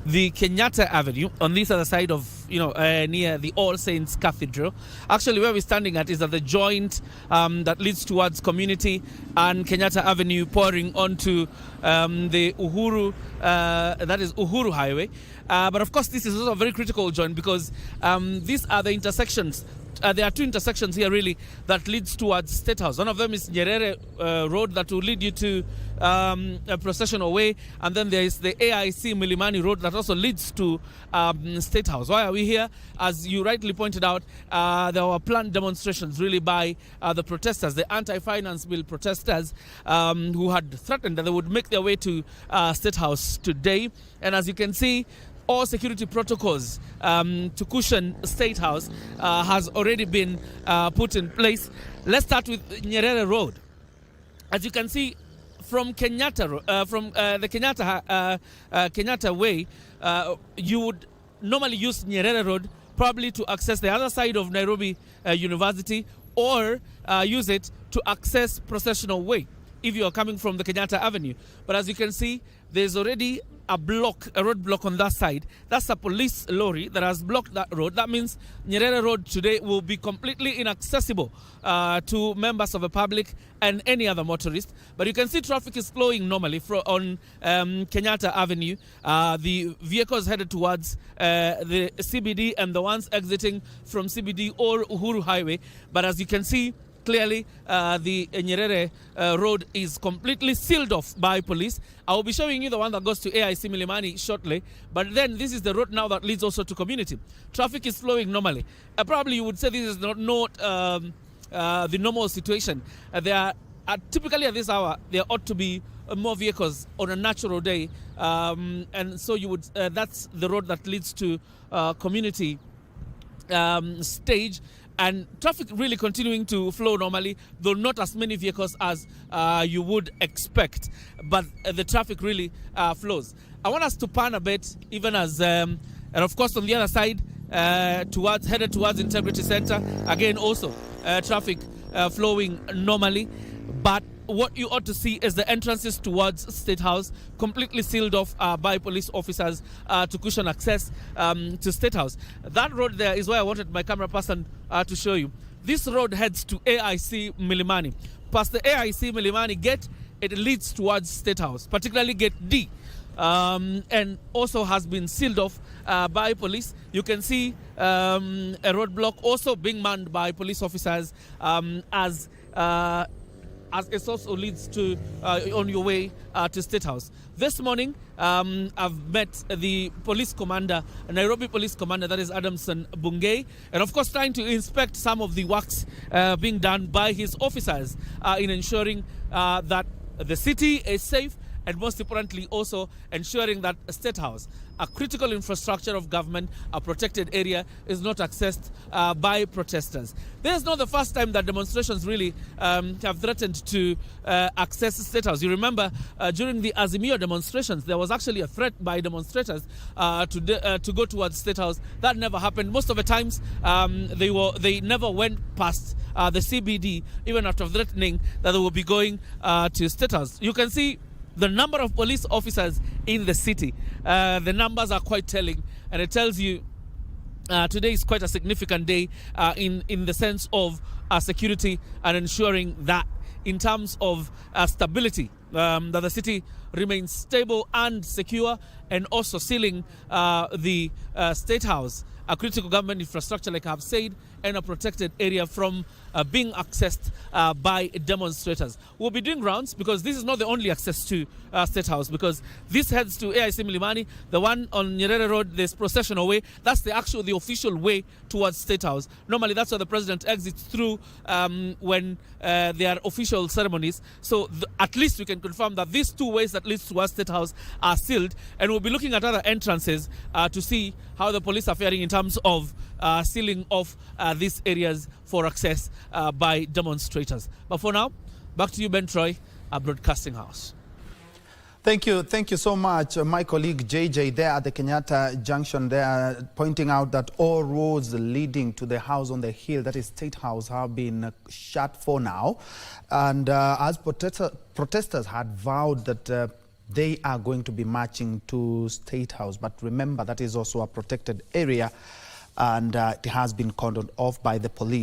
the Kenyatta Avenue on this other side of, near the All Saints Cathedral. Actually, where we're standing at is at the joint that leads towards Community and Kenyatta Avenue pouring onto the Uhuru, that is Uhuru Highway. But of course, this is also a very critical joint because these are the intersections. There are two intersections here really that leads towards State House. One of them is Nyerere Road that will lead you to a processional way, and then there is the AIC Milimani Road that also leads to State House. Why are we here? As you rightly pointed out, there were planned demonstrations really by the protesters, the anti-finance bill protesters who had threatened that they would make their way to State House today. And as you can see, all security protocols to cushion State House has already been put in place. Let's start with Nyerere Road. As you can see, from Kenyatta, from the Kenyatta Way, you would normally use Nyerere Road probably to access the other side of Nairobi University, or use it to access Processional Way if you are coming from the Kenyatta Avenue. But as you can see, there's already a roadblock on that side. That's a police lorry that has blocked that road. That means Nyerere Road today will be completely inaccessible to members of the public and any other motorist. But you can see traffic is flowing normally on Kenyatta Avenue. The vehicles headed towards the CBD and the ones exiting from CBD or Uhuru Highway. But as you can see, clearly, the Nyerere Road is completely sealed off by police. I will be showing you the one that goes to AIC Milimani shortly. But then this is the road now that leads also to Community. Traffic is flowing normally. Probably you would say this is not the normal situation. There are typically at this hour, there ought to be more vehicles on a natural day. And so you would that's the road that leads to Community stage. And traffic really continuing to flow normally, though not as many vehicles as you would expect. But the traffic really flows. I want us to pan a bit, even as, and of course on the other side, headed towards Integrity Center. Again, also traffic flowing normally. But what you ought to see is the entrances towards State House completely sealed off by police officers to cushion access to State House. That road there is where I wanted my camera person to show you. This road heads to AIC Milimani. Past the AIC Milimani gate, it leads towards State House, particularly gate D. And also has been sealed off by police. You can see a roadblock also being manned by police officers as it also leads to on your way to State House. This morning, I've met the police commander, Nairobi police commander, that is Adamson Bungei, and of course trying to inspect some of the works being done by his officers in ensuring that the city is safe, and most importantly also ensuring that State House, a critical infrastructure of government, a protected area, is not accessed by protesters. This is not the first time that demonstrations really have threatened to access State House. You remember during the Azimio demonstrations, there was actually a threat by demonstrators to go towards State House. That never happened. Most of the times they never went past the CBD, even after threatening that they will be going to State House. You can see the number of police officers in the city. The numbers are quite telling, and it tells you today is quite a significant day in the sense of security and ensuring that in terms of stability, that the city remains stable and secure, and also sealing the State House, a critical government infrastructure, like I've said, and a protected area from being accessed by demonstrators. We'll be doing rounds because this is not the only access to State House, because this heads to AIC Milimani. The one on Nyerere Road, there's Processional Way. That's the official way towards State House. Normally, that's where the president exits through when there are official ceremonies. So at least we can confirm that these two ways that leads towards State House are sealed, and we'll be looking at other entrances to see how the police are faring in terms of sealing off these areas for access by demonstrators. But for now, back to you, Ben Troy, at Broadcasting House. Thank you so much. My colleague JJ there at the Kenyatta Junction there, pointing out that all roads leading to the house on the hill, that is State House, have been shut for now. And as protesters had vowed that they are going to be marching to State House. But remember, that is also a protected area, and it has been cordoned off by the police.